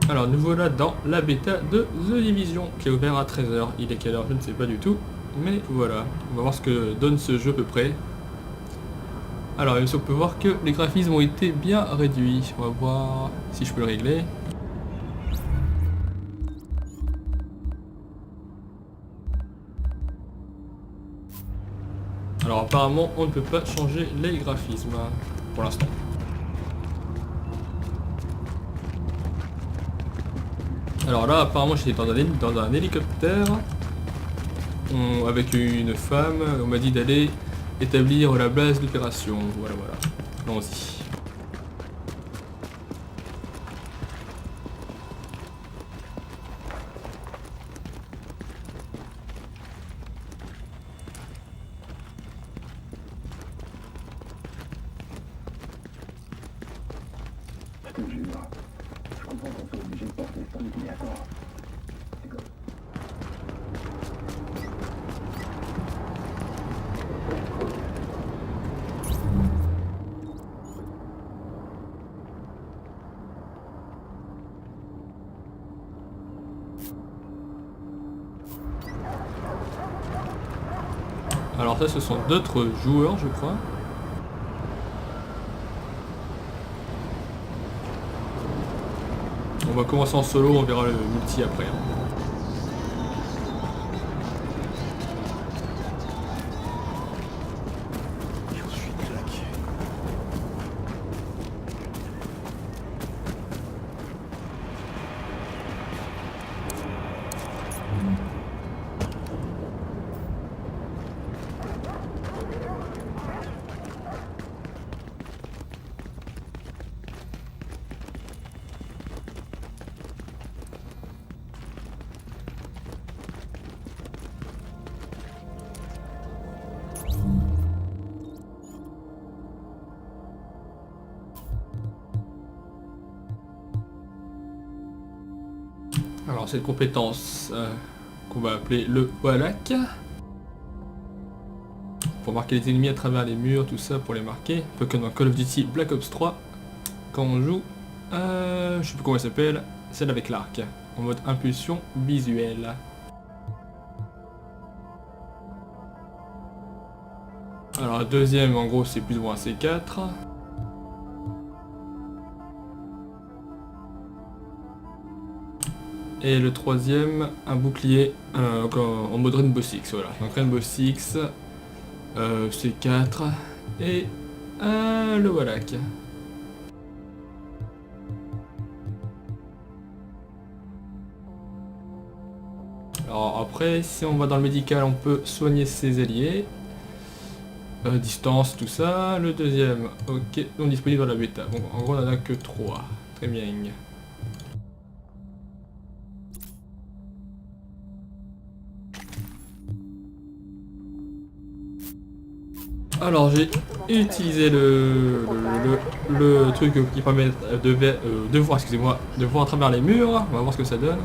Alors nous voilà dans la bêta de The Division qui est ouvert à 13h. Il est quelle heure? Je ne sais pas du tout. Mais voilà, on va voir ce que donne ce jeu à peu près. Alors on peut voir que les graphismes ont été bien réduits. On va voir si je peux le régler. Alors apparemment on ne peut pas changer les graphismes pour l'instant. Alors là apparemment j'étais dans un hélicoptère avec une femme, on m'a dit d'aller établir la base d'opération. Voilà. Allons-y. Je te jure, je comprends qu'on soit obligé de porter ça, mais attends. C'est comme... Alors ça ce sont d'autres joueurs je crois. On va commencer en solo, on verra le multi après. Je suis claqué. Alors cette compétence qu'on va appeler le Wallach. Pour marquer les ennemis à travers les murs, tout ça pour les marquer. Un peu comme dans Call of Duty Black Ops 3. Quand on joue, je sais plus comment elle s'appelle, celle avec l'arc. En mode impulsion visuelle. Alors la deuxième en gros c'est plus ou moins un C4. Et le troisième, un bouclier en mode Rainbow Six, voilà. Donc Rainbow Six, C4 et le Wallach. Alors après, si on va dans le médical, on peut soigner ses alliés. Distance, tout ça. Le deuxième, ok, non disponible dans la bêta. Bon, en gros, on en a que 3. Très bien. Alors j'ai utilisé le truc qui permet de voir, excusez-moi, de voir à travers les murs. On va voir ce que ça donne.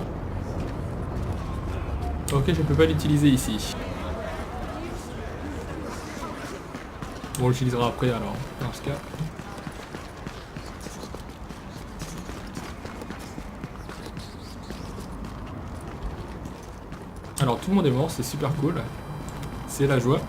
Ok, je ne peux pas l'utiliser ici. Bon, on l'utilisera après alors, dans ce cas. Alors tout le monde est mort, c'est super cool. C'est la joie.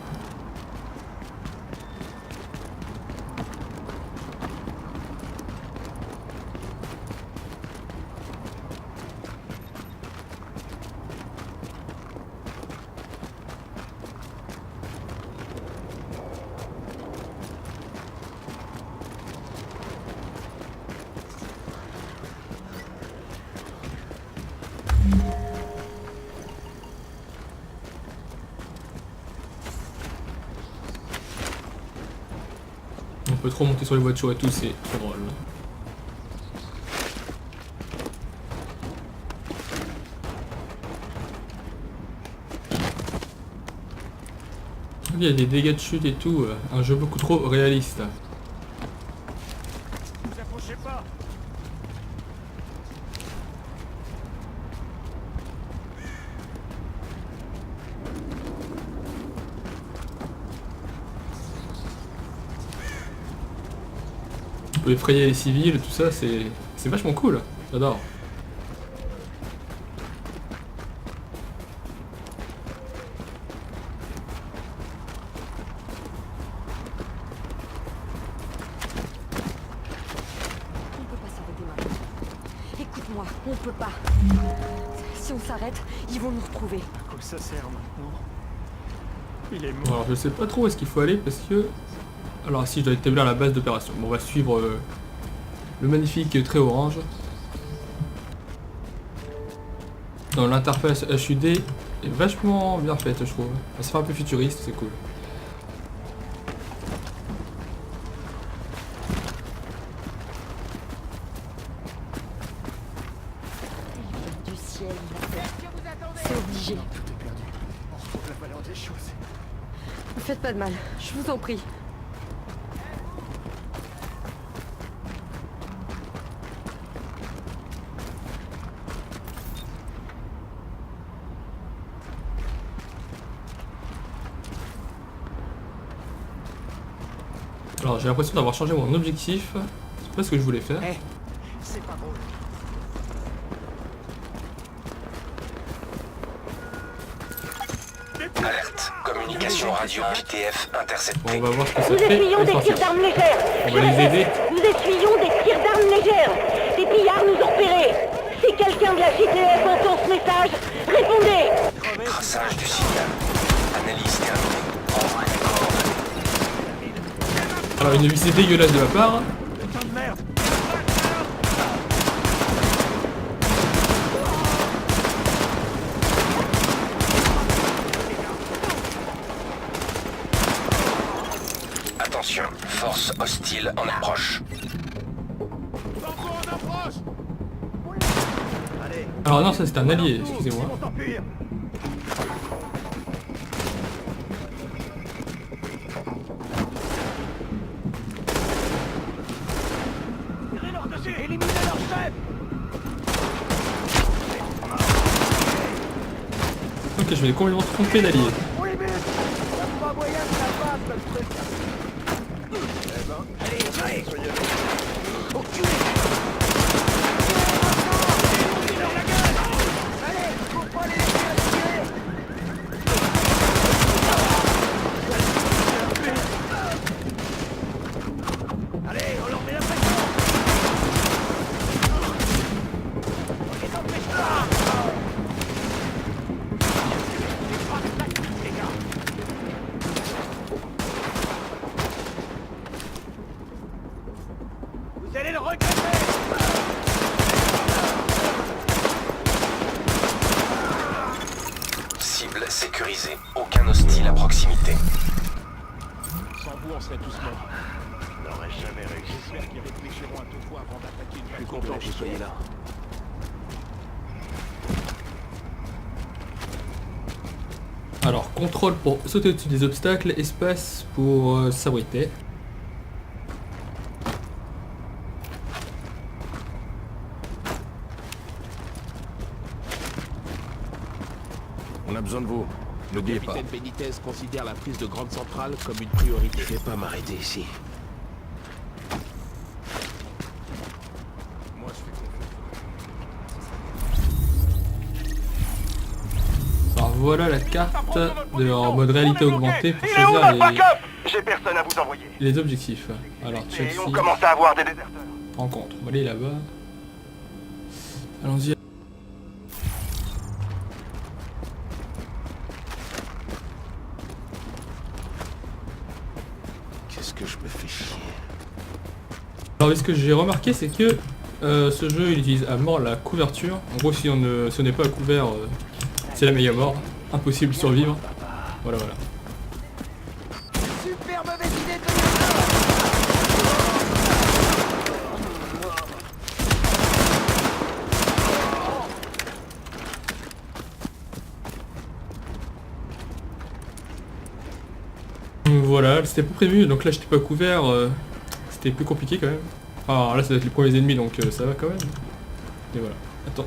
On peut trop monter sur les voitures et tout, c'est trop drôle. Il y a des dégâts de chute et tout, un jeu beaucoup trop réaliste. Ne vous approchez pas. On peut effrayer les civils, tout ça, c'est vachement cool. J'adore. Écoute-moi, on peut pas. Si on s'arrête, ils vont nous retrouver. À quoi ça sert maintenant? Il est Bon, mort. alors je sais pas trop où est-ce qu'il faut aller parce que... Alors si je dois établir la base d'opération. Bon, on va suivre le magnifique trait orange. Non, l'interface HUD est vachement bien faite, je trouve. Ça fait un peu futuriste, c'est cool. Du ciel, c'est obligé. Tout est perdu. On retrouve la valeur des choses. Ne faites pas de mal, je vous en prie. Alors j'ai l'impression d'avoir changé mon objectif. C'est pas ce que je voulais faire. Eh, c'est pas drôle. Alerte. Communication radio JTF Bon, interceptée. on va voir ce que ça Nous fait. essuyons des tirs Essentiel. d'armes légères. On va les aider. Nous essuyons des tirs d'armes légères. Des pillards nous ont repérés. Si quelqu'un de la JTF entend ce message, répondez. Traçage du signal. Analyse terminée. Envoie des coordonnées. Alors une visée dégueulasse de ma part. Putain de merde. Attention, force hostile en approche. Allez. Alors non, ça c'est un allié, excusez-moi. On t'empire. Tirez-leur dessus. Éliminez leur chef. Ok, je vais complètement tromper d'allié. Oui, mais y'a pas moyen que ça passe, le truc. Eh ben, allez, soyez là. Enculé. Tirez-leur la gueule. Allez, faut pas les laisser tirer. Allez, on leur met la pression. On les empêche pas. Les gars. Vous allez le regretter. Cible sécurisée. Aucun hostile à proximité. Sans vous, on serait tous morts. On n'aurait jamais réussi. J'espère qu'ils réfléchiront à deux fois avant d'attaquer une Je suis patrouille content de que vous soyez là. Alors, contrôle pour sauter au-dessus des obstacles, espace pour s'abriter. On a besoin de vous. N'oubliez pas. Capitaine Benitez considère la prise de Grande Centrale comme une priorité. Je vais pas m'arrêter ici. Moi, je fais confiance. Alors voilà la carte en mode réalité augmentée pour Il est où choisir notre backup? J'ai personne à vous envoyer. les objectifs. Alors Et on Chelsea, commence à avoir des déserteurs. rencontre. On va aller là-bas. Allons-y. Qu'est-ce que je me fais chier. Alors ce que j'ai remarqué c'est que ce jeu il utilise à mort la couverture. En gros si on ne se n'est pas à couvert c'est la meilleure mort. Impossible de survivre. Voilà voilà. Super mauvaise idée de venir. Donc voilà, c'était pas prévu, donc là j'étais pas couvert, c'était plus compliqué quand même. Alors là ça va être les premiers ennemis donc ça va quand même. Et voilà. Attends.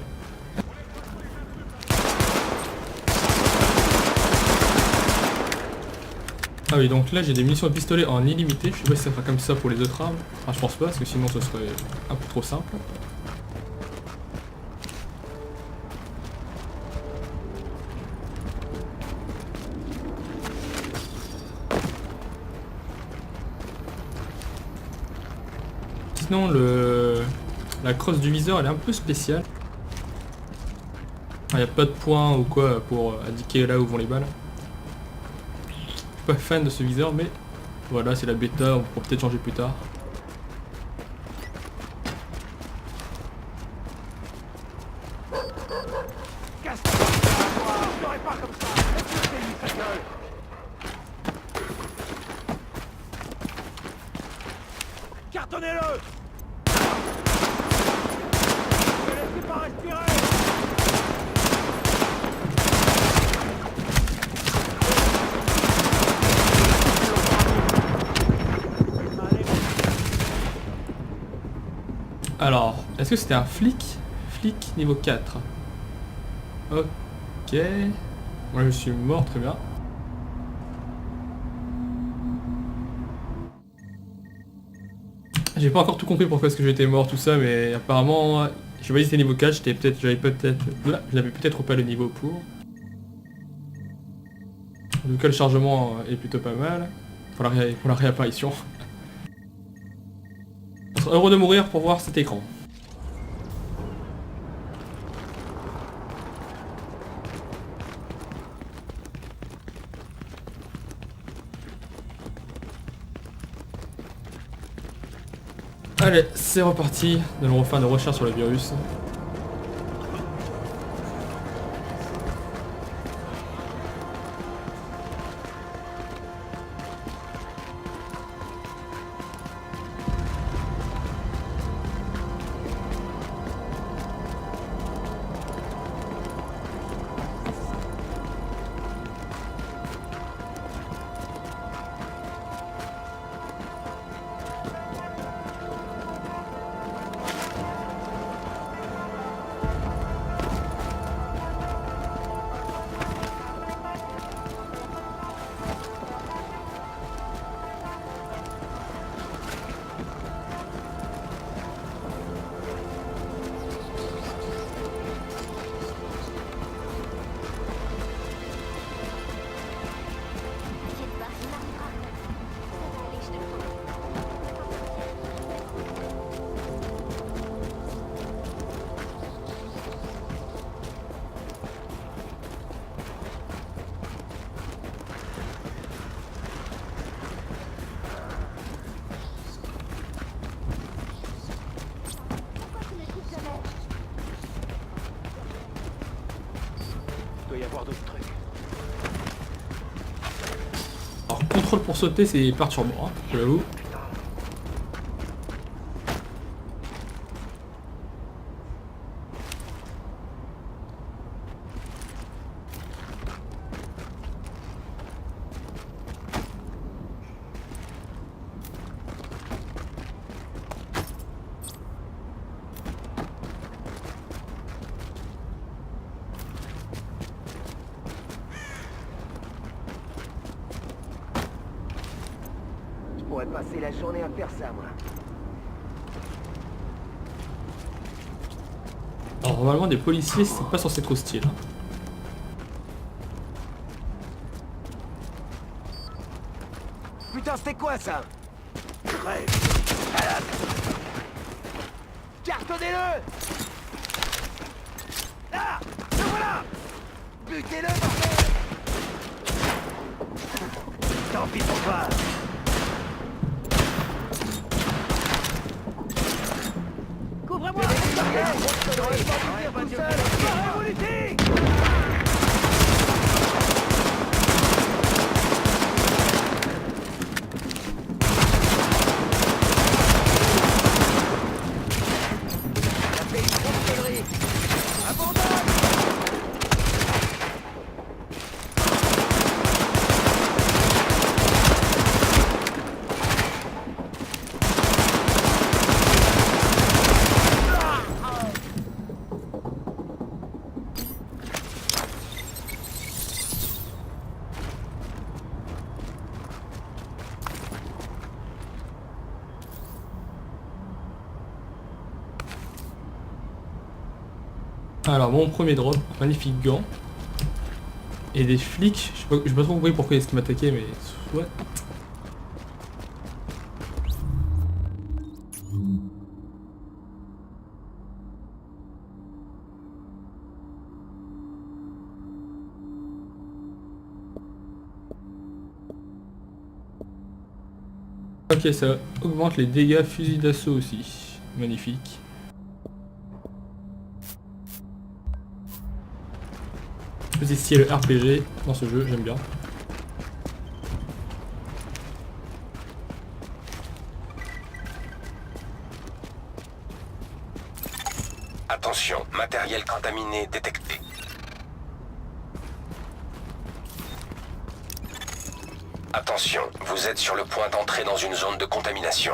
Ah oui donc là j'ai des munitions de pistolet en illimité, je sais pas si ça sera comme ça pour les autres armes. Enfin je pense pas parce que sinon ce serait un peu trop simple. Sinon La crosse du viseur elle est un peu spéciale. Il n'y a pas de point ou quoi pour indiquer là où vont les balles. Je suis pas fan de ce viseur mais voilà c'est la bêta, on pourra peut-être changer plus tard. Casse-toi. Je l'aurais pas comme ça. Écoutez-lui sa gueule. Cartonnez-le. Ne laissez pas respirer. Alors, est-ce que c'était un flic? Flic niveau 4. Ok. Moi je suis mort, très bien. J'ai pas encore tout compris pourquoi est-ce que j'étais mort, tout ça, mais apparemment, je voyais que c'était niveau 4, j'avais peut-être... Oula, je n'avais peut-être pas le niveau pour. En tout cas, le chargement est plutôt pas mal. Pour la réapparition. On serait heureux de mourir pour voir cet écran. Allez, c'est reparti. Nous allons refaire des recherches sur le virus. Il doit y avoir d'autres trucs. Alors, contrôle pour sauter, c'est perturbant, hein, je l'avoue. Je pourrais passer la journée à faire ça, moi. Alors normalement des policiers c'est pas censé être hostile. Hein. Putain, c'était quoi ça? Crève. Malade. Cartonnez-le. Là. Le voilà. Butez-le, bordel. Tant pis pour toi. Couvre-moi. J'aurais pas dû dire tout seul. Révolutique. Alors mon premier drop, magnifique gant. Et des flics, je sais pas trop compris pourquoi est-ce qu'ils m'attaquaient mais soit. Ok, ça augmente les dégâts fusil d'assaut aussi. Magnifique. Petit style RPG dans ce jeu, j'aime bien. Attention, matériel contaminé détecté. Attention, vous êtes sur le point d'entrer dans une zone de contamination.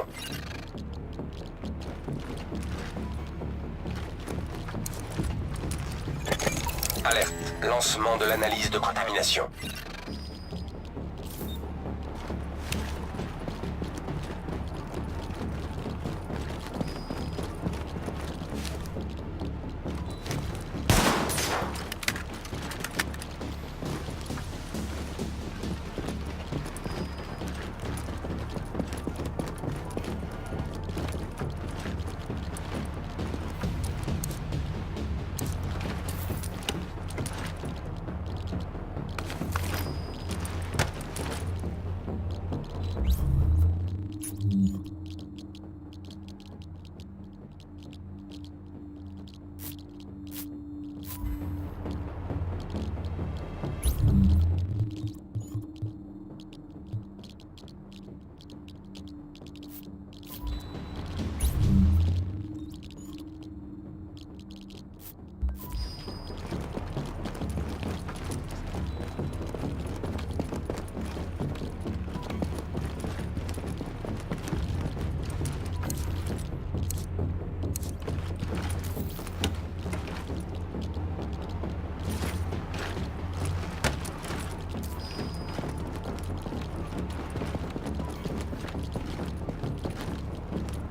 Alerte, lancement de l'analyse de contamination.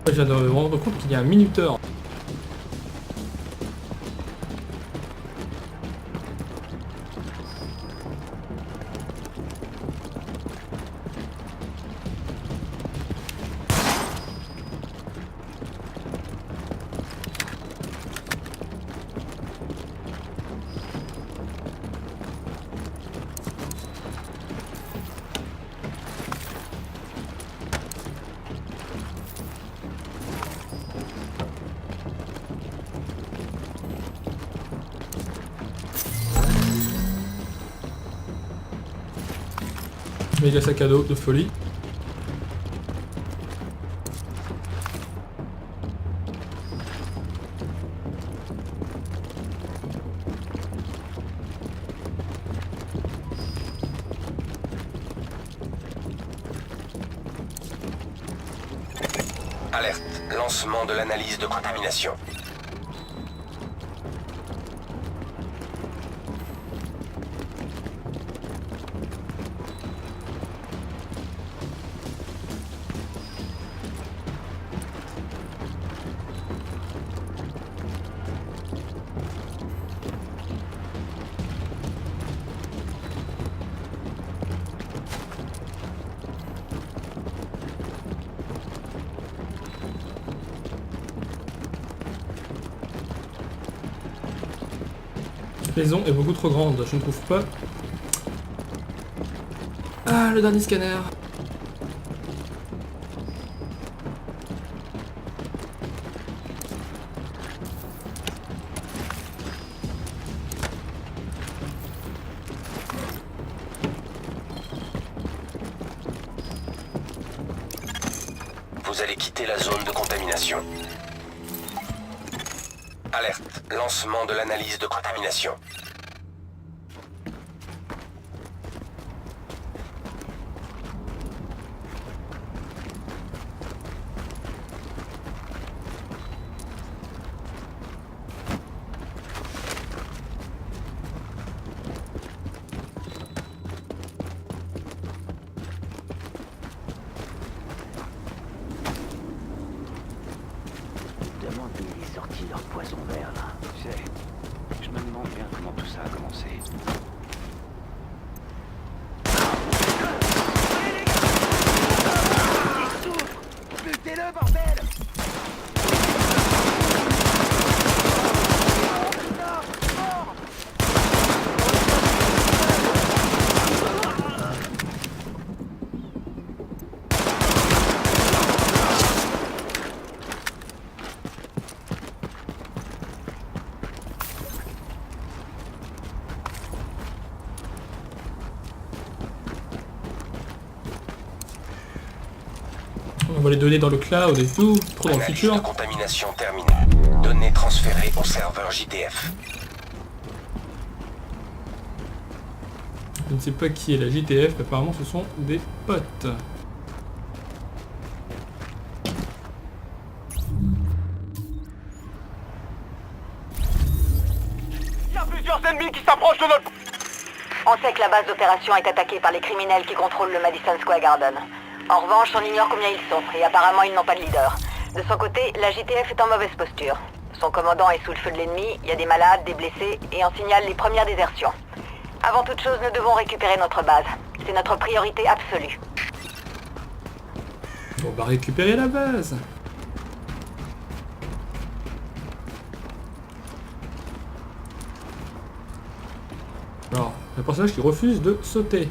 Je viens de me rendre compte qu'il y a un minuteur. Méga sac à dos de folie. Alerte, lancement de l'analyse de contamination. Cette maison est beaucoup trop grande, je ne trouve pas. Ah, le dernier scanner. Vous allez quitter la zone de contamination. Alerte, lancement de l'analyse de contamination. Demande d'où il est sorti leur poison vert là. Tu sais, je me demande bien comment tout va les donner dans le cloud et tout, trop dans le Analyse futur. de contamination terminée. Données transférées au serveur JTF. Je ne sais pas qui est la JTF, mais apparemment ce sont des potes. Il y a plusieurs ennemis qui s'approchent de notre... On sait que la base d'opération est attaquée par les criminels qui contrôlent le Madison Square Garden. En revanche, on ignore combien ils sont, et apparemment ils n'ont pas de leader. De son côté, la JTF est en mauvaise posture. Son commandant est sous le feu de l'ennemi, il y a des malades, des blessés, et on signale les premières désertions. Avant toute chose, nous devons récupérer notre base. C'est notre priorité absolue. On va récupérer la base. Alors, le personnage qui refuse de sauter.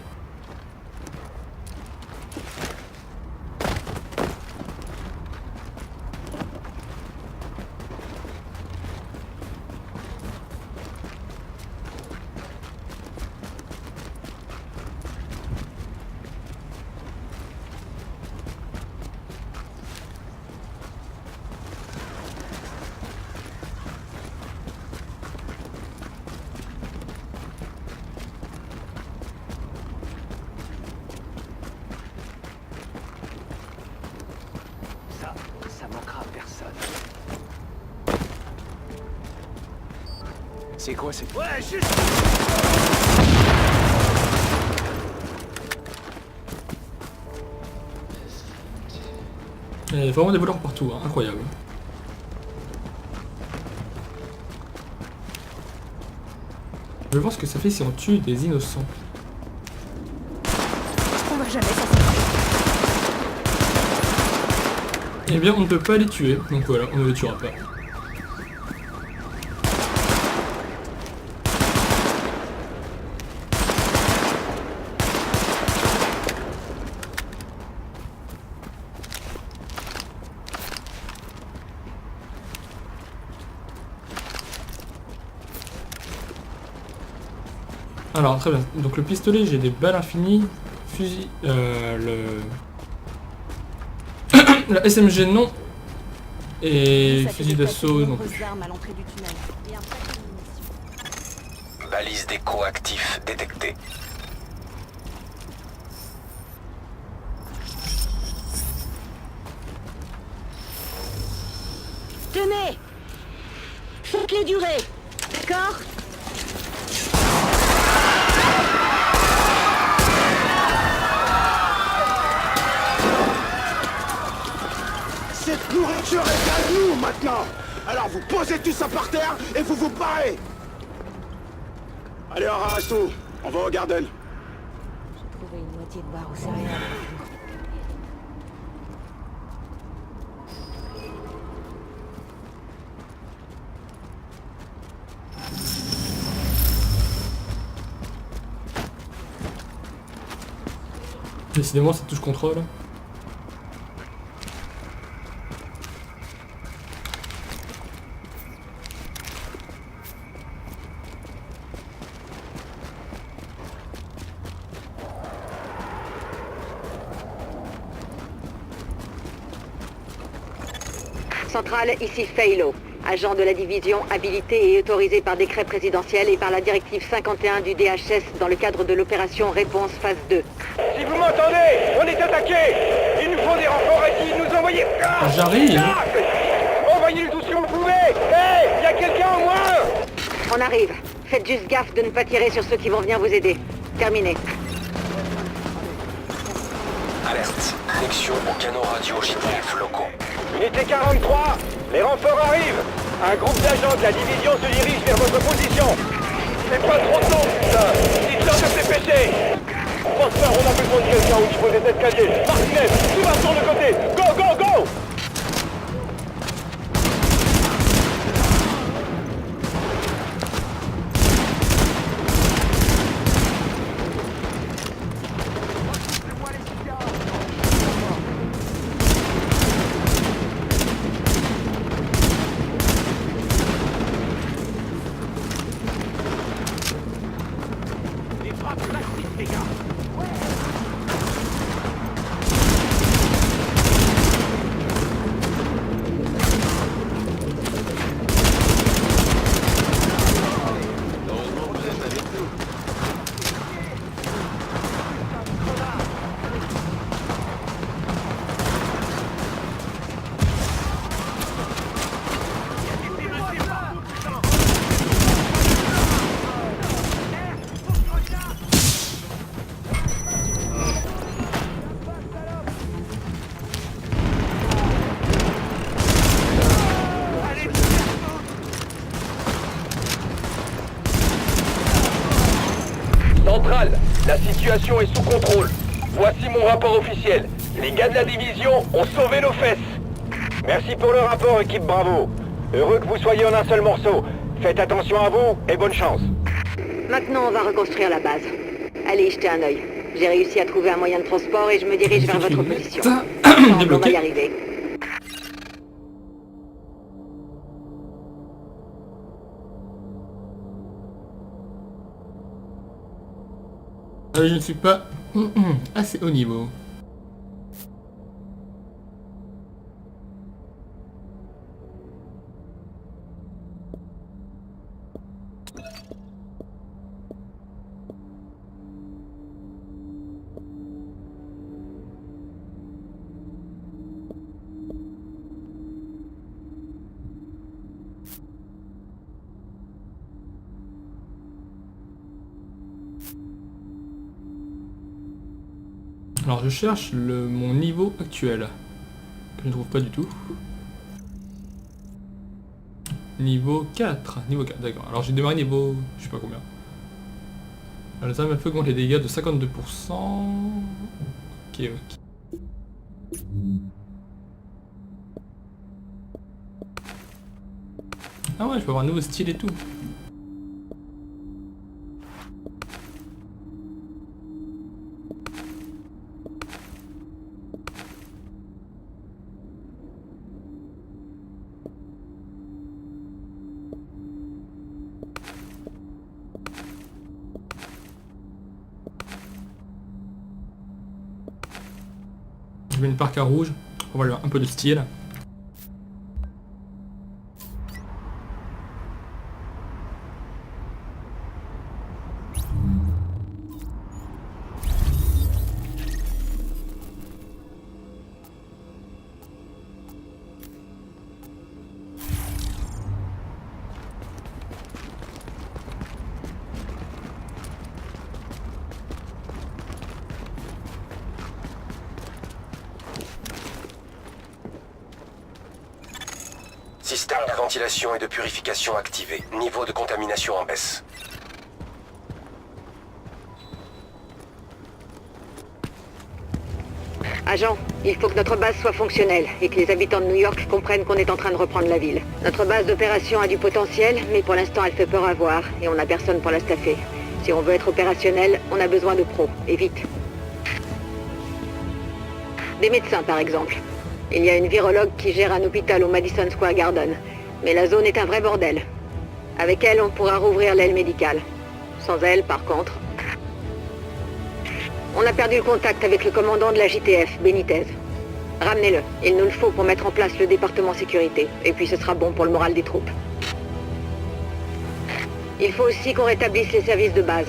Ça manquera à personne. C'est quoi cette... Ouais, juste... Il y a vraiment des voleurs partout, hein, incroyable. Je vais voir ce que ça fait si on tue des innocents. On va jamais s'en sortir. Eh bien, on ne peut pas les tuer, donc voilà, on ne les tuera pas. Alors, très bien. Donc le pistolet, j'ai des balles infinies. Fusil... La SMG, non. Et fusil d'assaut, non plus. Balise d'écho actif détectée. Tenez! Faites les durer! D'accord? Cette nourriture est à nous maintenant. Alors vous posez tout ça par terre et vous vous barrez. Allez, on ramasse tout. On va au garden. J'ai trouvé une moitié de barre aux céréales. Décidément, cette touche contrôle. Centrale, ici Faylo, agent de la division habilité et autorisé par décret présidentiel et par la directive 51 du DHS dans le cadre de l'opération Réponse phase 2. Si vous m'entendez, on est attaqué. Il nous faut des renforts ici, nous envoyer... Ah, J'arrive. ah, envoyez-le tout ce que vous pouvez. Hé, il y a quelqu'un au moins. On arrive. Faites juste gaffe de ne pas tirer sur ceux qui vont venir vous aider. Terminé. Alerte. Connexion aux canaux radio JTF locaux. Unité 43, les renforts arrivent. Un groupe d'agents de la division se dirige vers votre position. C'est pas trop tôt, putain. Dites-leur de se dépêcher. Prosper, on a besoin de quelqu'un au niveau des escaliers. Martinez, tu vas sur le côté. Go, go, go. centrale. La situation est sous contrôle. Voici mon rapport officiel. Les gars de la division ont sauvé nos fesses. Merci pour le rapport, équipe Bravo. Heureux que vous soyez en un seul morceau. Faites attention à vous et bonne chance. Maintenant, on va reconstruire la base. Allez, jetez un œil. J'ai réussi à trouver un moyen de transport et je me dirige vers votre position. Ensemble, on va y Débloqué. arriver. Je ne suis pas assez haut niveau. Alors je cherche mon niveau actuel, que je ne trouve pas du tout. Niveau 4, d'accord. Alors j'ai démarré niveau, je sais pas combien. Alors, les armes à feu augmentent les dégâts de 52%. Ok, ok. Ah ouais, je peux avoir un nouveau style et tout. Je mets une parka rouge, on va lui avoir un peu de style. Système de ventilation et de purification activé. Niveau de contamination en baisse. Agent, il faut que notre base soit fonctionnelle et que les habitants de New York comprennent qu'on est en train de reprendre la ville. Notre base d'opération a du potentiel, mais pour l'instant elle fait peur à voir et on n'a personne pour la staffer. Si on veut être opérationnel, on a besoin de pros, et vite. Des médecins par exemple. Il y a une virologue qui gère un hôpital au Madison Square Garden, mais la zone est un vrai bordel. Avec elle, on pourra rouvrir l'aile médicale. Sans elle, par contre... On a perdu le contact avec le commandant de la JTF, Benitez. Ramenez-le, il nous le faut pour mettre en place le département sécurité, et puis ce sera bon pour le moral des troupes. Il faut aussi qu'on rétablisse les services de base.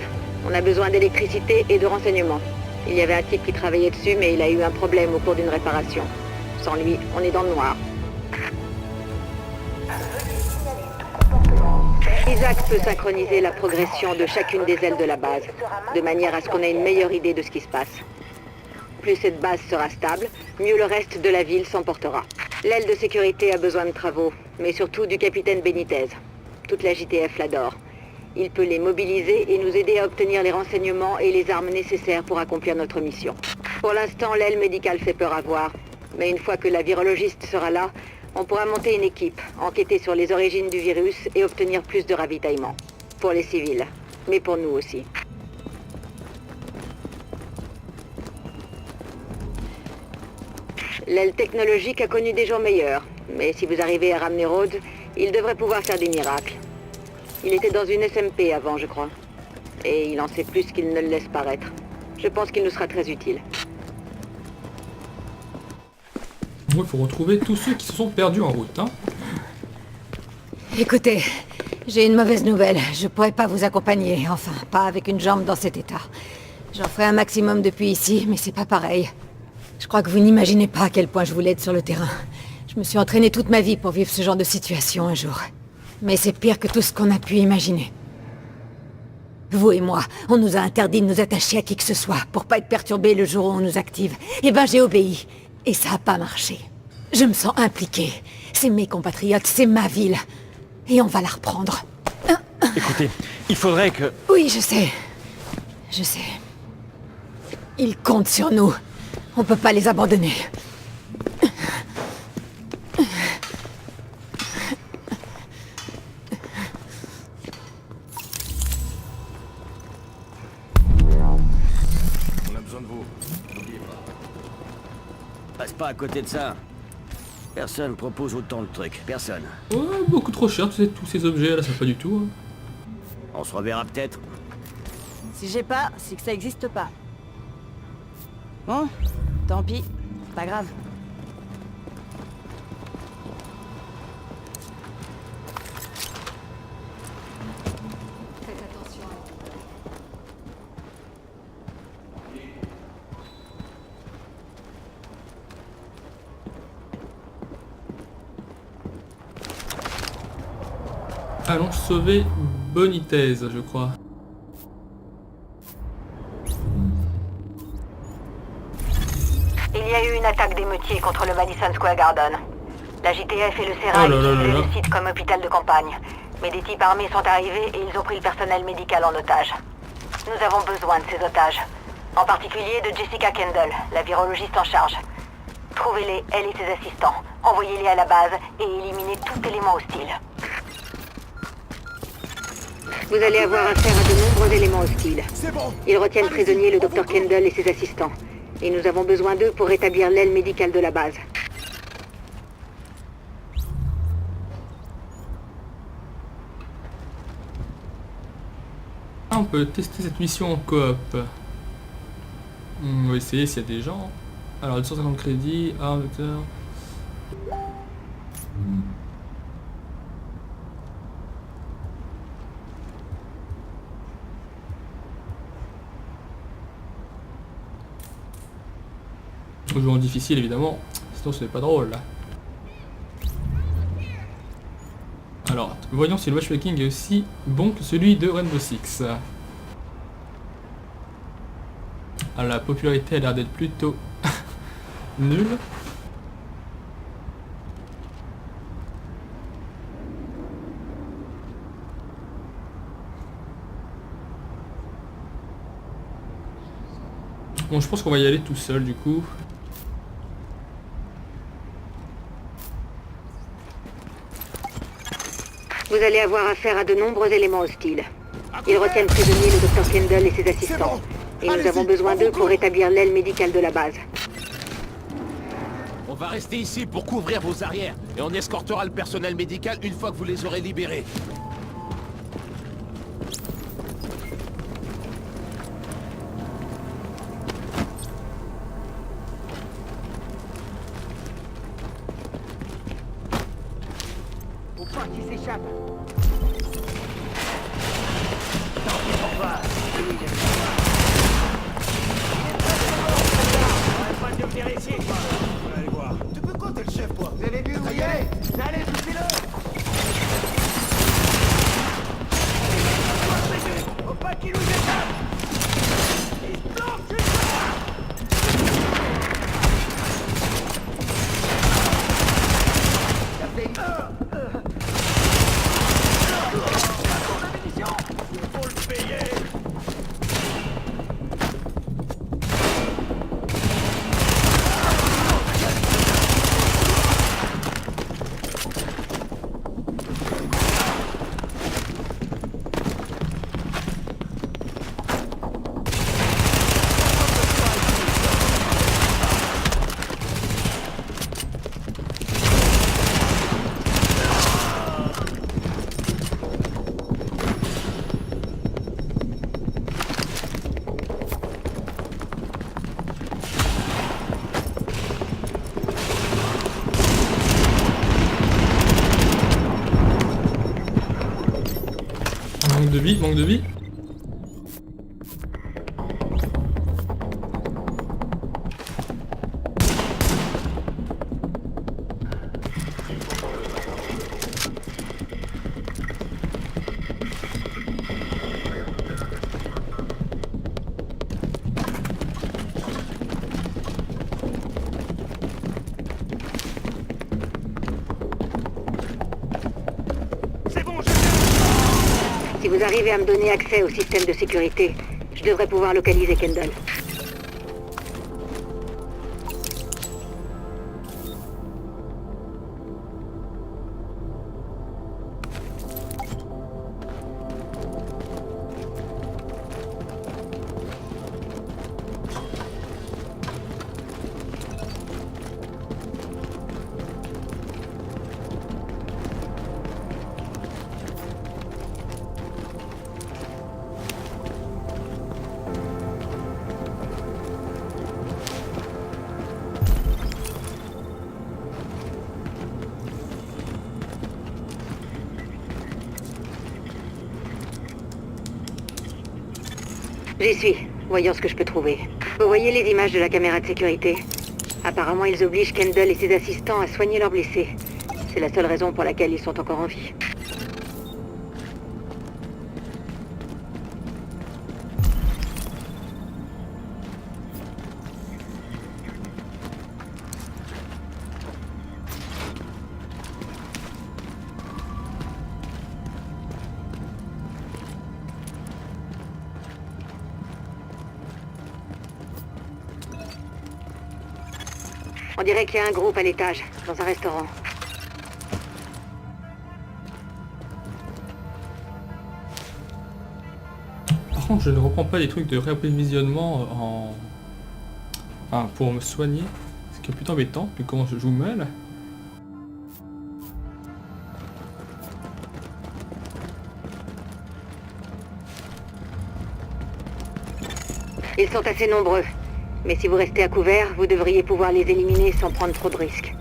On a besoin d'électricité et de renseignements. Il y avait un type qui travaillait dessus, mais il a eu un problème au cours d'une réparation. Sans lui, on est dans le noir. Isaac peut synchroniser la progression de chacune des ailes de la base, de manière à ce qu'on ait une meilleure idée de ce qui se passe. Plus cette base sera stable, mieux le reste de la ville s'en portera. L'aile de sécurité a besoin de travaux, mais surtout du capitaine Benitez. Toute la JTF l'adore. Il peut les mobiliser et nous aider à obtenir les renseignements et les armes nécessaires pour accomplir notre mission. Pour l'instant, l'aile médicale fait peur à voir. Mais une fois que la virologiste sera là, on pourra monter une équipe, enquêter sur les origines du virus et obtenir plus de ravitaillement. Pour les civils, mais pour nous aussi. L'aile technologique a connu des jours meilleurs, mais si vous arrivez à ramener Rhodes, il devrait pouvoir faire des miracles. Il était dans une SMP avant, je crois. Et il en sait plus qu'il ne le laisse paraître. Je pense qu'il nous sera très utile. Il faut retrouver tous ceux qui se sont perdus en route. Hein. Écoutez, j'ai une mauvaise nouvelle. Je pourrais pas vous accompagner, enfin, pas avec une jambe dans cet état. J'en ferai un maximum depuis ici, mais c'est pas pareil. Je crois que vous n'imaginez pas à quel point je vous l'aide sur le terrain. Je me suis entraîné toute ma vie pour vivre ce genre de situation un jour. Mais c'est pire que tout ce qu'on a pu imaginer. Vous et moi, on nous a interdit de nous attacher à qui que ce soit pour pas être perturbés le jour où on nous active. Eh ben j'ai obéi. Et ça a pas marché. Je me sens impliquée. C'est mes compatriotes, c'est ma ville. Et on va la reprendre. Écoutez, il faudrait que... Oui, je sais. Je sais. Ils comptent sur nous. On peut pas les abandonner. On a besoin de vous. N'oubliez pas. Passe pas à côté de ça. Personne propose autant de trucs. Personne. Ouais, beaucoup trop cher, tous ces objets là, ça pas du tout. Hein. On se reverra peut-être. Si j'ai pas, c'est que ça existe pas. Bon, tant pis, pas grave. Faites attention. Allons sauver Bonitez, je crois. Il y a eu une attaque d'émeutiers contre le Madison Square Garden. La JTF et le Oh Sérail là là là utilisaient là. le site comme hôpital de campagne. Mais des types armés sont arrivés et ils ont pris le personnel médical en otage. Nous avons besoin de ces otages. En particulier de Jessica Kendall, la virologiste en charge. Trouvez-les, elle et ses assistants. Envoyez-les à la base et éliminez tout élément hostile. Vous allez avoir affaire à de nombreux éléments hostiles. C'est bon. Ils retiennent prisonnier le Dr Kendall et ses assistants. Et nous avons besoin d'eux pour rétablir l'aile médicale de la base. Ah, on peut tester cette mission en coop. On va essayer s'il y a des gens. Alors, 250 crédits, arme, docteur. On joue en difficile évidemment, sinon ce n'est pas drôle là. Alors, voyons si le matchmaking est aussi bon que celui de Rainbow Six. Ah, la popularité a l'air d'être plutôt nulle. Bon, je pense qu'on va y aller tout seul du coup. Vous allez avoir affaire à de nombreux éléments hostiles. Ils retiennent prisonnier le Dr Kendall et ses assistants. Et nous avons besoin d'eux pour rétablir l'aile médicale de la base. On va rester ici pour couvrir vos arrières. Et on escortera le personnel médical une fois que vous les aurez libérés. Faut pas qu'ils s'échappent. Allez voir. Tu peux quoi, t'es le chef, quoi? Vous avez vu où il est? Allez, poussez-le. Faut pas qu'il nous échappe. Il se planque, ça fait faut le payer. Manque de vie, manque de vie. Si vous arrivez à me donner accès au système de sécurité, je Je devrais pouvoir localiser Kendall. J'y suis. Voyons ce que je peux trouver. Vous voyez les images de la caméra de sécurité? Apparemment, ils obligent Kendall et ses assistants à soigner leurs blessés. C'est la seule raison pour laquelle ils sont encore en vie. On dirait qu'il y a un groupe à l'étage, dans un restaurant. Par contre, je ne reprends pas les trucs de réapprovisionnement en... Enfin, pour me soigner. Ce qui est plutôt embêtant, vu comment je joue mal. Ils sont assez nombreux. Mais si vous restez à couvert, vous devriez pouvoir les éliminer sans prendre trop de risques.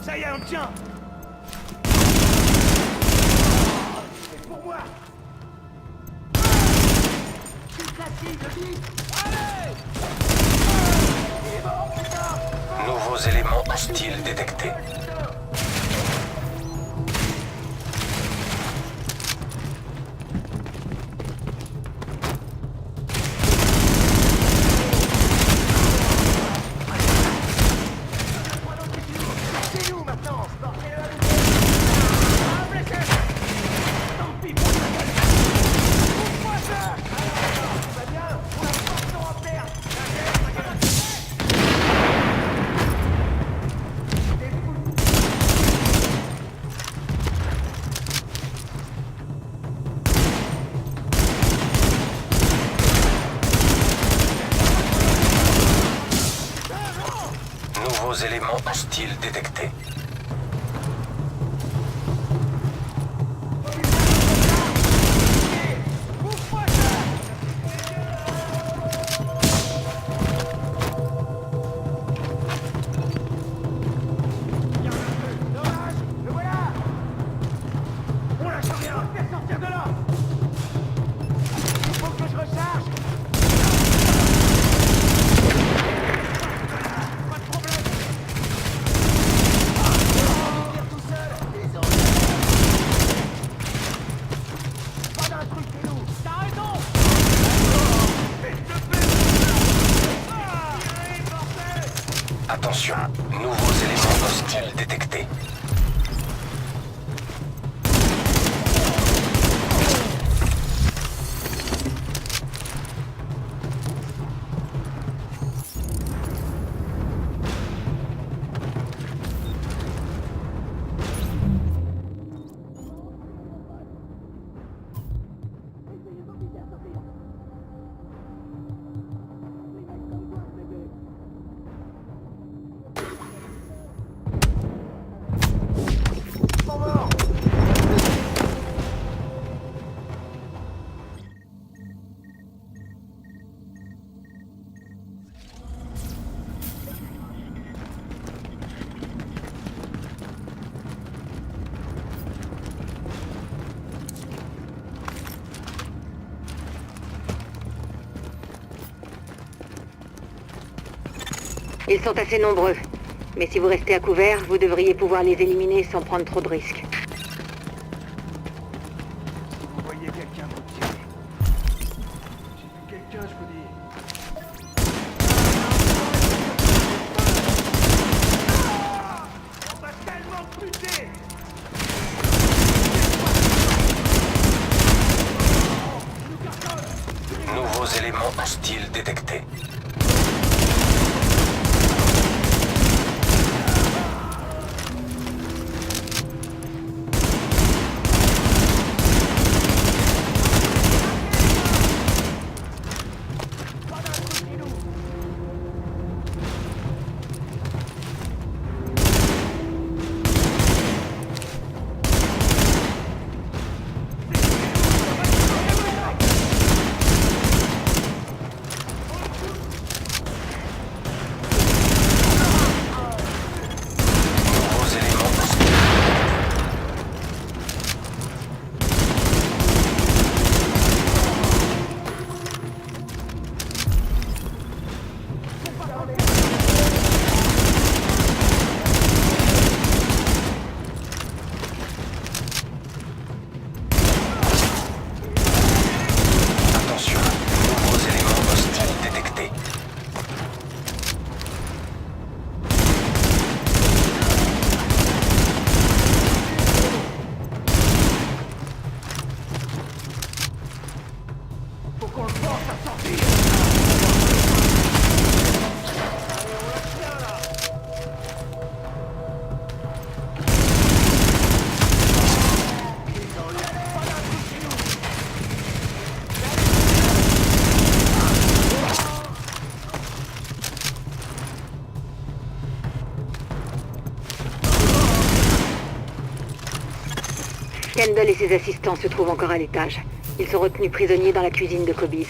Ça y est, on tient. C'est pour moi. Nouveaux éléments hostiles détectés. Nouveaux éléments hostiles détectés. Ils sont assez nombreux. Mais si vous restez à couvert, vous devriez pouvoir les éliminer sans prendre trop de risques. Vous voyez quelqu'un vous tirer. J'ai vu quelqu'un, je vous dis. On va tellement buter. Nouveaux éléments hostiles détectés. Kendall et ses assistants se trouvent encore à l'étage. Ils sont retenus prisonniers dans la cuisine de Kobe's.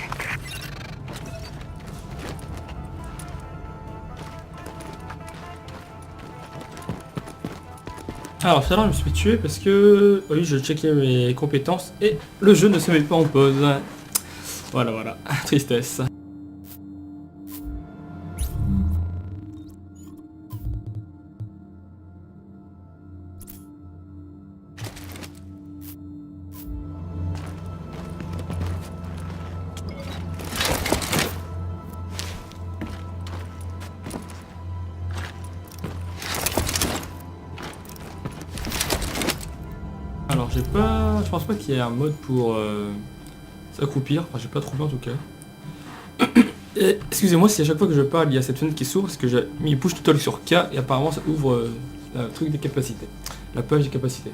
Alors tout à l'heure je me suis tué parce que oui je checkais mes compétences et le jeu ne se met pas en pause. Voilà voilà, tristesse. Alors j'ai pas... Je pense pas qu'il y ait un mode pour s'accroupir, enfin j'ai pas trouvé en tout cas. Et excusez-moi si à chaque fois que je parle il y a cette fenêtre qui s'ouvre, parce que j'ai mis push to talk sur K et apparemment ça ouvre le truc des capacités. La page des capacités.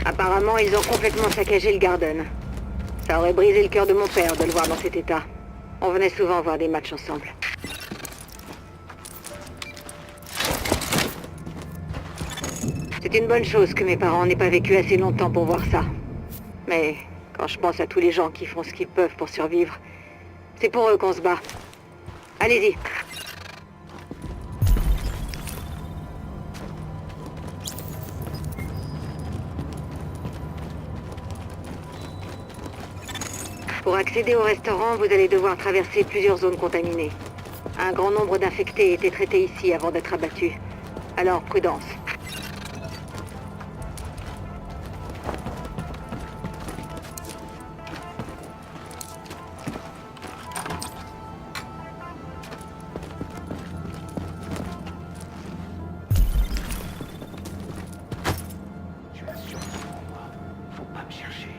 Apparemment, ils ont complètement saccagé le Garden. Ça aurait brisé le cœur de mon père de le voir dans cet état. On venait souvent voir des matchs ensemble. C'est une bonne chose que mes parents n'aient pas vécu assez longtemps pour voir ça. Mais quand je pense à tous les gens qui font ce qu'ils peuvent pour survivre, c'est pour eux qu'on se bat. Allez-y. Pour accéder au restaurant, vous allez devoir traverser plusieurs zones contaminées. Un grand nombre d'infectés étaient traités ici avant d'être abattus. Alors, prudence. Faut pas me chercher.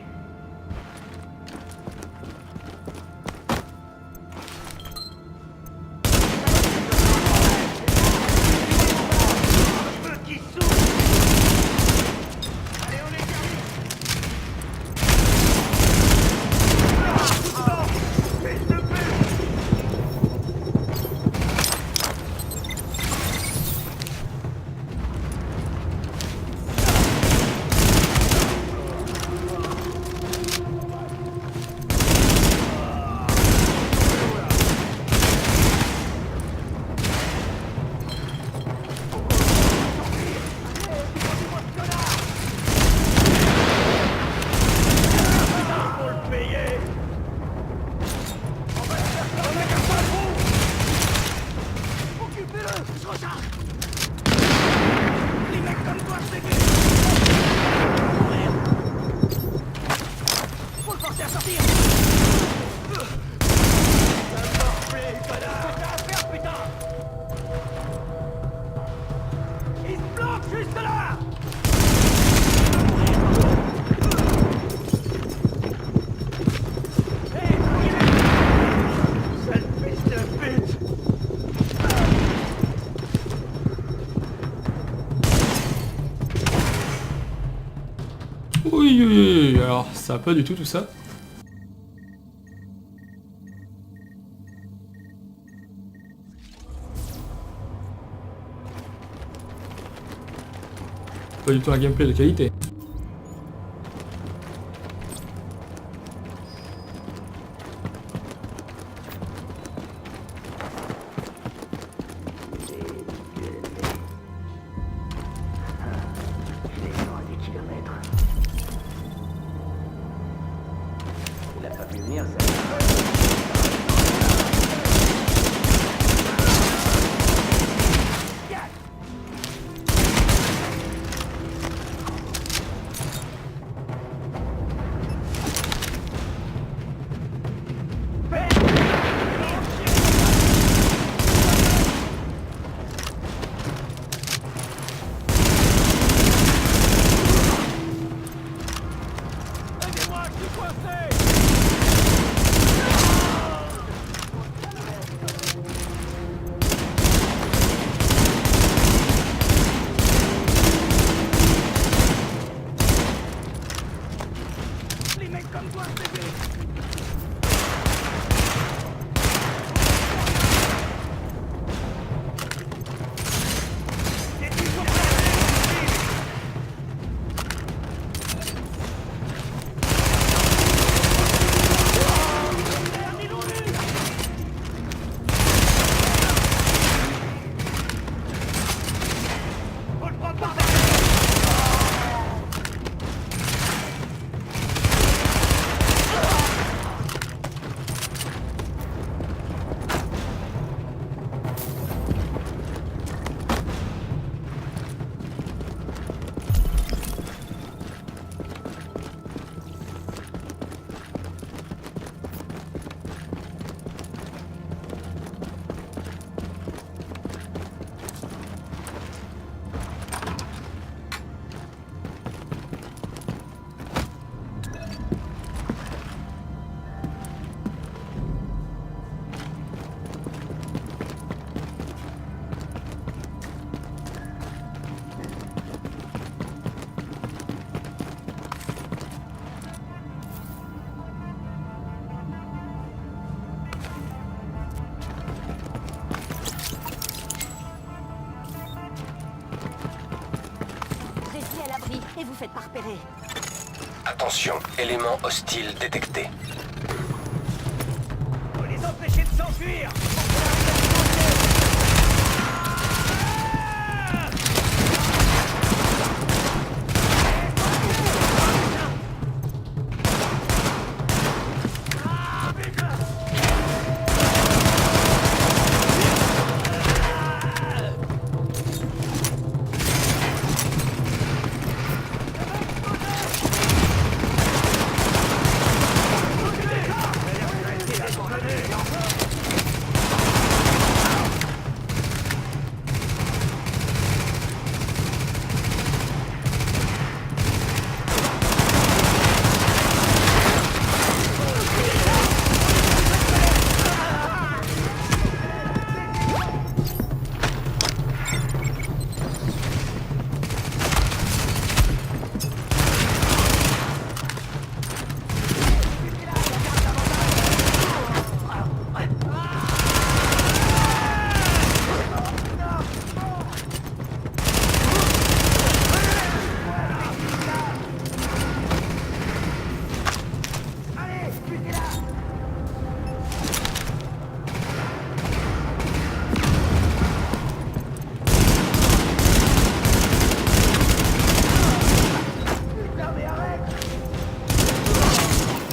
Oui, oui, oui, alors ça va pas du tout ça. Pas du tout un gameplay de qualité. Et vous faites pas repérer. Attention, élément hostile détecté. Faut les empêcher de s'enfuir.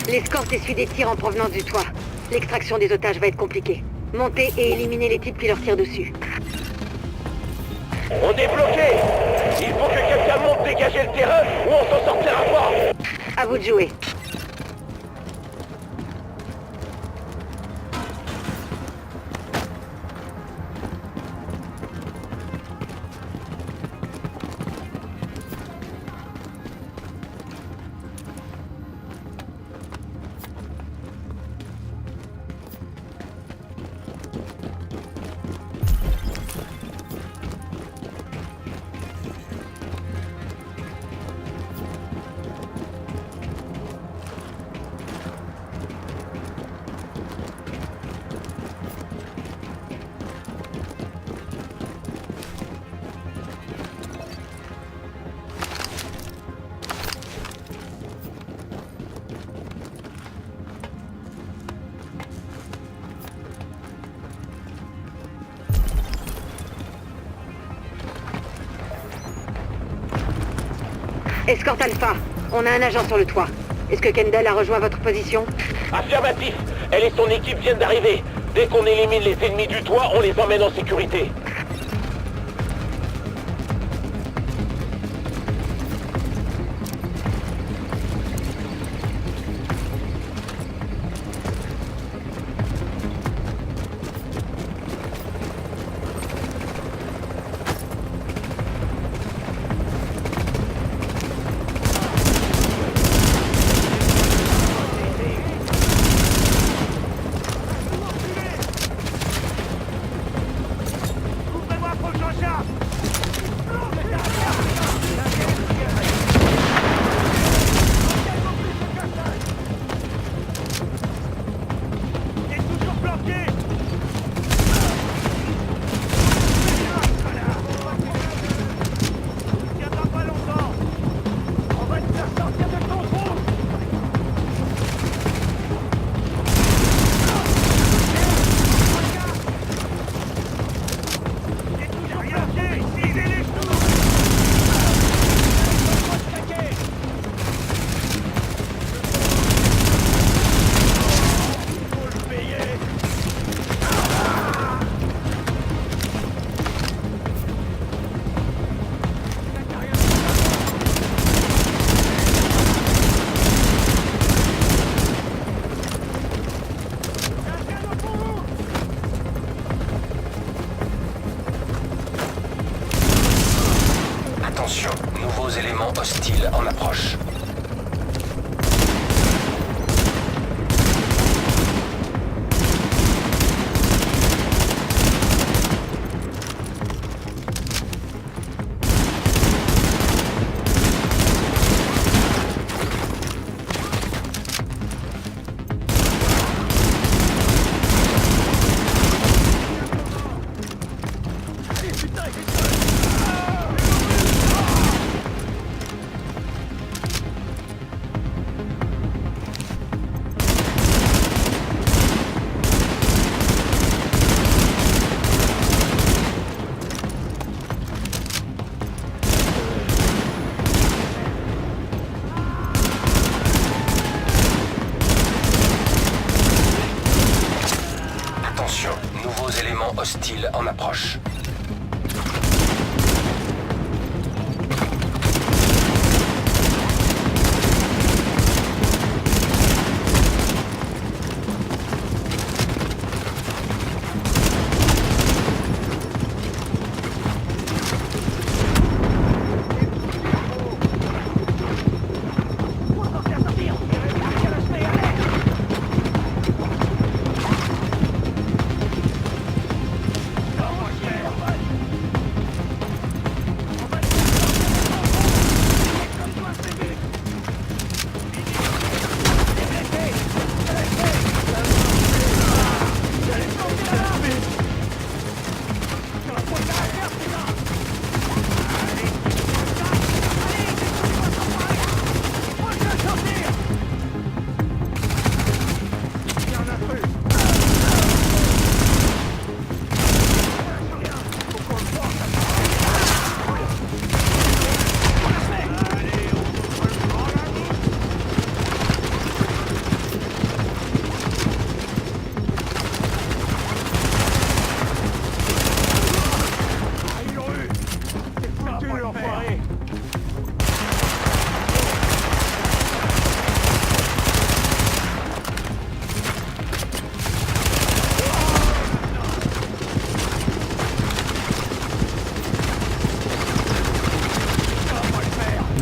L'escorte essuie des tirs en provenance du toit. L'extraction des otages va être compliquée. Montez et éliminez les types qui leur tirent dessus. On est bloqué. Il faut que quelqu'un monte dégager le terrain ou on s'en sortira pas. À vous de jouer. Escorte Alpha, on a un agent sur le toit. Est-ce que Kendall a rejoint votre position? Affirmatif. Elle et son équipe viennent d'arriver. Dès qu'on élimine les ennemis du toit, on les emmène en sécurité. Attention, nouveaux éléments hostiles en approche. Nouveaux éléments hostiles en approche.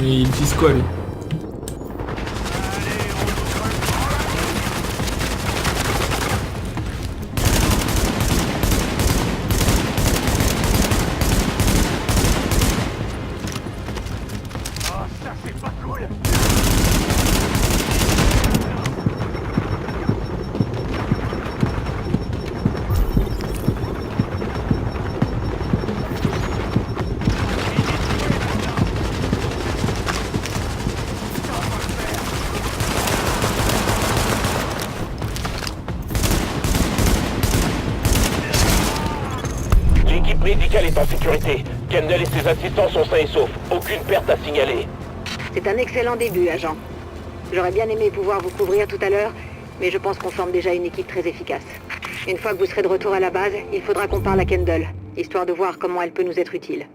Mais il vise quoi lui? L'équipe médicale est en sécurité. Kendall et ses assistants sont sains et saufs. Aucune perte à signaler. C'est un excellent début, agent. J'aurais bien aimé pouvoir vous couvrir tout à l'heure, mais je pense qu'on forme déjà une équipe très efficace. Une fois que vous serez de retour à la base, il faudra qu'on parle à Kendall, histoire de voir comment elle peut nous être utile.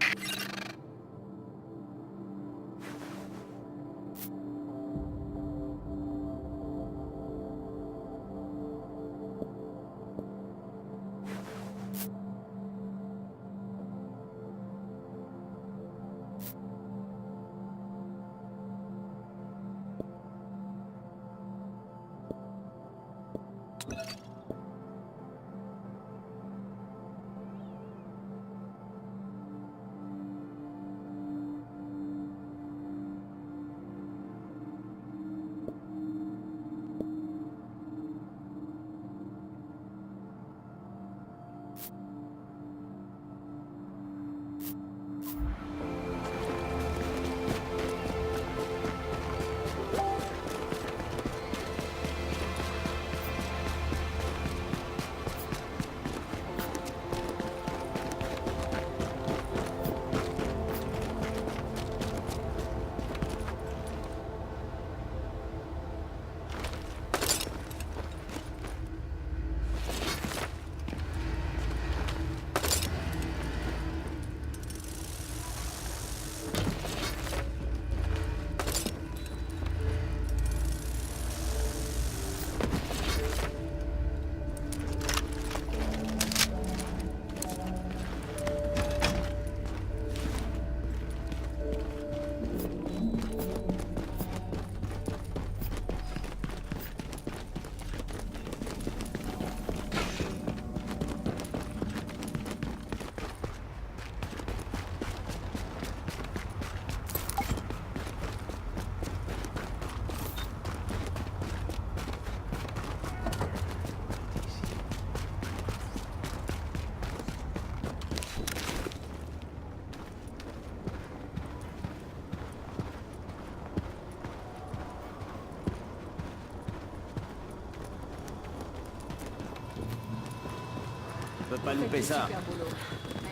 On peut pas louper ça.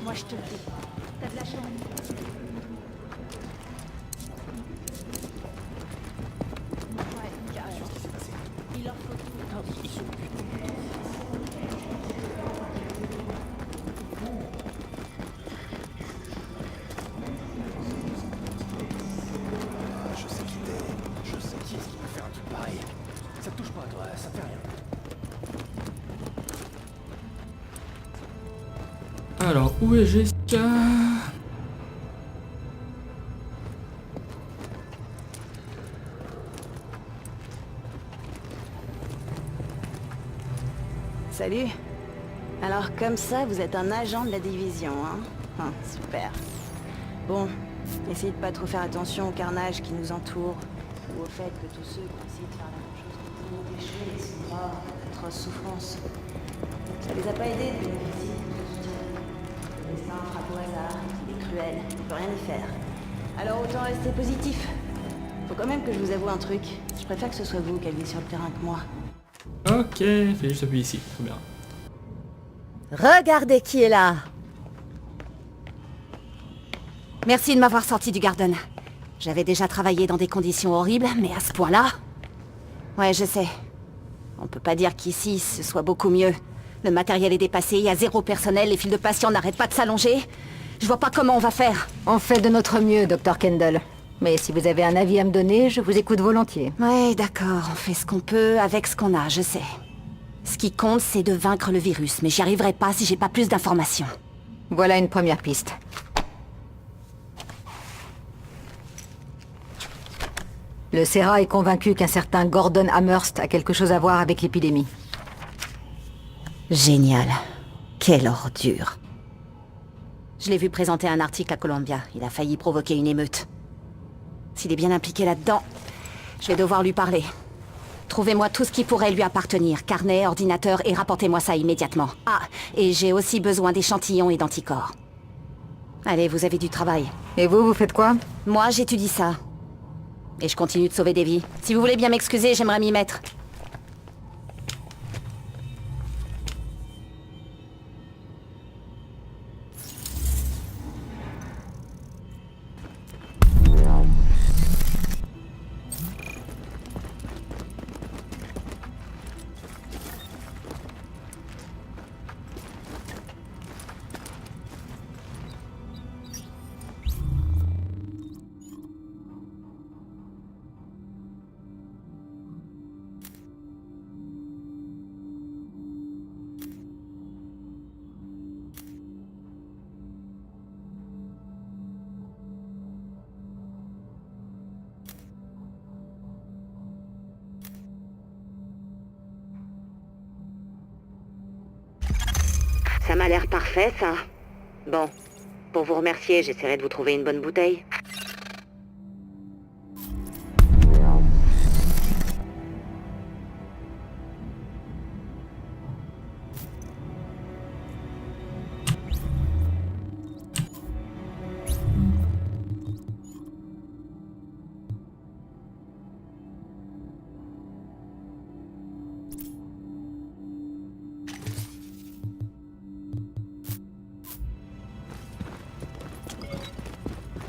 Moi, je te le dis. T'as de la chance. Ouais, carrément. Il leur faut tout. Ils sont Je sais qui t'es. Je sais qui est-ce qui peut faire un truc pareil. Ça te touche pas, toi, ça fait rien. Alors, où est Jessica? Salut. Alors comme ça, vous êtes un agent de la division, hein? Super. Bon, essayez de pas trop faire attention au carnage qui nous entoure, ou au fait que tous ceux qui essayent de faire la même chose que vous ont péché sont morts d'atroces souffrances. Ça les a pas aidés de bénéficier de tout ce soutien. Le destin frappe au hasard, il est cruel, on peut rien y faire. Alors autant rester positif. Faut quand même que je vous avoue un truc. Je préfère que ce soit vous qui alliez sur le terrain que moi. Ok, fallait juste appuyer ici, très bien. Regardez qui est là. Merci de m'avoir sorti du Garden. J'avais déjà travaillé dans des conditions horribles, mais à ce point-là... Ouais, je sais. On peut pas dire qu'ici, ce soit beaucoup mieux. Le matériel est dépassé, il y a 0 personnel, les files de patients n'arrêtent pas de s'allonger. Je vois pas comment on va faire. On fait de notre mieux, Dr. Kendall. Mais si vous avez un avis à me donner, je vous écoute volontiers. Ouais, d'accord, on fait ce qu'on peut avec ce qu'on a, je sais. Ce qui compte, c'est de vaincre le virus, mais j'y arriverai pas si j'ai pas plus d'informations. Voilà une première piste. Le CERA est convaincu qu'un certain Gordon Amherst a quelque chose à voir avec l'épidémie. Génial. Quelle ordure. Je l'ai vu présenter un article à Columbia. Il a failli provoquer une émeute. S'il est bien impliqué là-dedans, je vais devoir lui parler. Trouvez-moi tout ce qui pourrait lui appartenir. Carnet, ordinateur, et rapportez-moi ça immédiatement. Ah, et j'ai aussi besoin d'échantillons et d'anticorps. Allez, vous avez du travail. Et vous faites quoi? Moi, j'étudie ça. Et je continue de sauver des vies. Si vous voulez bien m'excuser, j'aimerais m'y mettre. Ça m'a l'air parfait, ça. Bon, pour vous remercier, j'essaierai de vous trouver une bonne bouteille.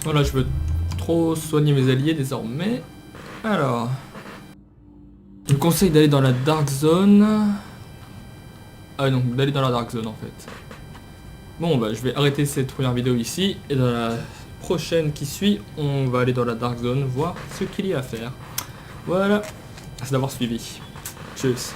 Voilà, je veux trop soigner mes alliés désormais. Alors, je me conseille d'aller dans la Dark Zone. Ah non, d'aller dans la Dark Zone en fait. Bon bah je vais arrêter cette première vidéo ici. Et dans la prochaine qui suit, on va aller dans la Dark Zone, voir ce qu'il y a à faire. Voilà, merci d'avoir suivi. Tchuss.